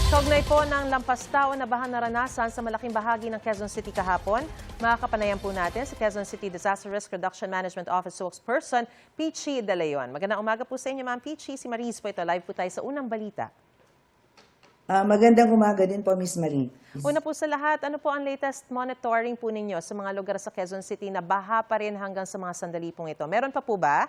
Kaugnay po ng lampas taon na bahang naranasan sa malaking bahagi ng Quezon City kahapon, makakapanayan po natin sa Quezon City Disaster Risk Reduction Management Office spokesperson, Peachy De Leon. Magandang umaga po sa inyo, Ma'am Peachy. Si Maris po ito. Live po tayo sa unang balita. Magandang umaga din po, Miss Marie. Una po sa lahat, ano po ang latest monitoring po ninyo sa mga lugar sa Quezon City na baha pa rin hanggang sa mga sandali pong ito? Meron pa po ba?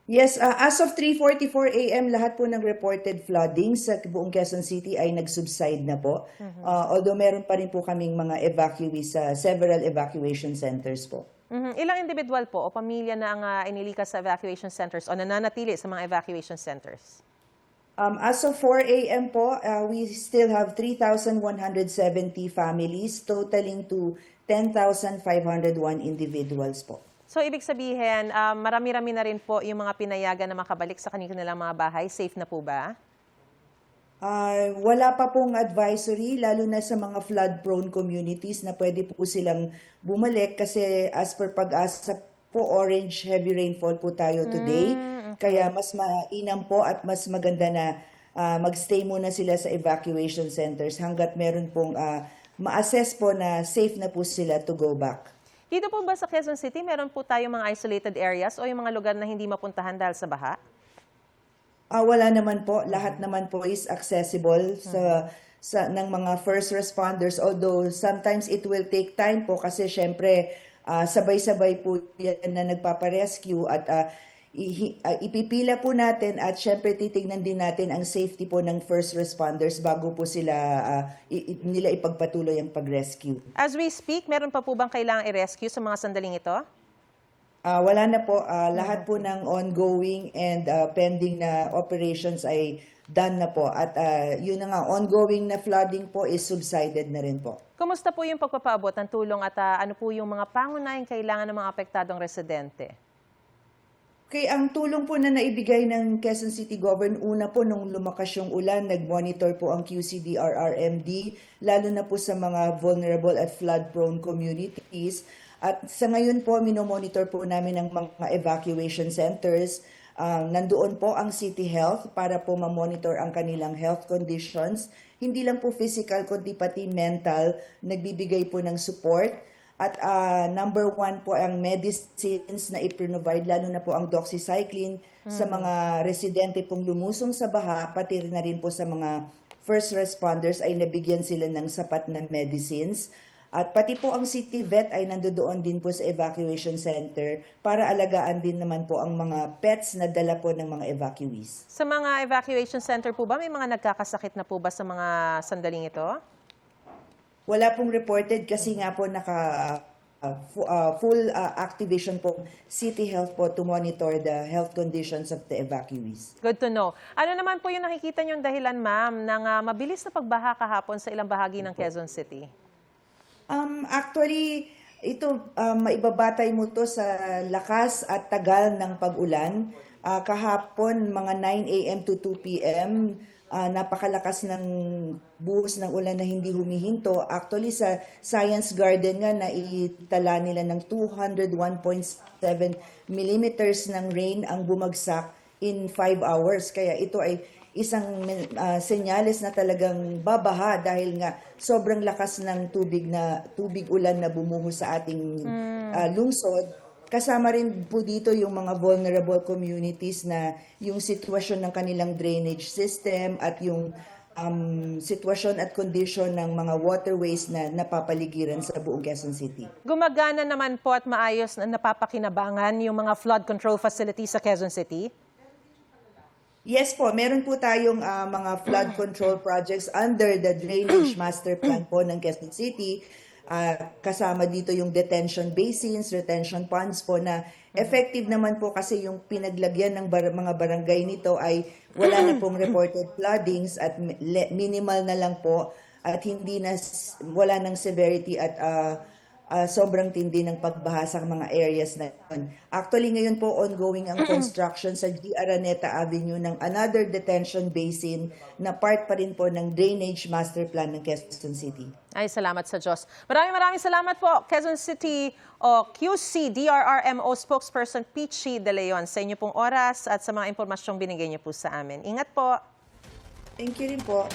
Yes, as of 3:44 a.m., lahat po ng reported flooding sa buong Quezon City ay nag-subside na po. Although meron pa rin po kaming mga evacuees sa several evacuation centers po. Ilang individual po o pamilya na ang inilikas sa evacuation centers o nananatili sa mga evacuation centers? As of 4 a.m. po, we still have 3,170 families, totaling to 10,501 individuals po. So, ibig sabihin, marami-rami na rin po yung mga pinayagan na makabalik sa kanilang mga bahay. Safe na po ba? Wala pa pong advisory, lalo na sa mga flood-prone communities na pwede po silang bumalik kasi as per pag-asa po, orange heavy rainfall po tayo today. Kaya mas mainam po at mas maganda na magstay muna sila sa evacuation centers hanggat meron pong ma-assess po na safe na po sila to go back. Dito po ba sa Quezon City, meron po tayo mga isolated areas o yung mga lugar na hindi mapuntahan dahil sa baha? Wala naman po. Lahat naman po is accessible ng mga first responders. Although sometimes it will take time po kasi syempre sabay-sabay po yan na nagpaparescue at ipipila po natin at syempre titignan din natin ang safety po ng first responders bago po nila ipagpatuloy ang pag-rescue. As we speak, meron pa po bang kailangang i-rescue sa mga sandaling ito? Wala na po. Lahat po ng ongoing and pending na operations ay done na po. At yun na nga, ongoing na flooding po is subsided na rin po. Kumusta po yung pagpapaabot ng tulong at ano po yung mga pangunahing kailangan ng mga apektadong residente? Okay, ang tulong po na naibigay ng Quezon City Government, una po nung lumakas yung ulan, nag-monitor po ang QCDRRMD, lalo na po sa mga vulnerable at flood-prone communities. At sa ngayon po, minomonitor po namin ang mga evacuation centers. Nandoon po ang City Health para po ma-monitor ang kanilang health conditions. Hindi lang po physical, kundi pati mental, nagbibigay po ng support. At number one po ang medicines na i-provide, lalo na po ang doxycycline sa mga residente pong lumusong sa baha, pati na rin po sa mga first responders ay nabigyan sila ng sapat na medicines. At pati po ang city vet ay nandoon din po sa evacuation center para alagaan din naman po ang mga pets na dala po ng mga evacuees. Sa mga evacuation center po ba, may mga nagkakasakit na po ba sa mga sandaling ito? Wala pong reported kasi nga po full activation po City Health po to monitor the health conditions of the evacuees. Good to know. Ano naman po yung nakikita niyong dahilan, ma'am, ng mabilis na pagbaha kahapon sa ilang bahagi ng Quezon City? Actually, ito maibabatay mo to sa lakas at tagal ng pag-ulan. Kahapon, mga 9 a.m. to 2 p.m., napakalakas ng buhos ng ulan na hindi humihinto. Actually, sa Science Garden nga, naitala nila ng 201.7 millimeters ng rain ang bumagsak in 5 hours. Kaya ito ay isang senyales na talagang babaha dahil nga sobrang lakas ng tubig ulan na bumuhos sa ating lungsod. Kasama rin po dito yung mga vulnerable communities na yung sitwasyon ng kanilang drainage system at yung sitwasyon at condition ng mga waterways na napapaligiran sa buong Quezon City. Gumagana naman po at maayos na napapakinabangan yung mga flood control facilities sa Quezon City? Yes po, meron po tayong mga flood control projects under the Drainage Master Plan po ng Quezon City. Kasama dito yung detention basins, retention ponds po na effective naman po kasi yung pinaglagyan ng mga barangay nito ay wala na pong reported floodings at minimal na lang po at wala ng severity at sobrang tindi ng pagbaha sa mga areas na yun. Actually, ngayon po ongoing ang construction sa G. Araneta Avenue ng another detention basin na part pa rin po ng Drainage Master Plan ng Quezon City. Ay, salamat sa Diyos. Maraming salamat po, Quezon City o QC DRRMO spokesperson Peachy De Leon, sa inyo pong oras at sa mga impormasyong binigay niyo po sa amin. Ingat po. Thank you rin po.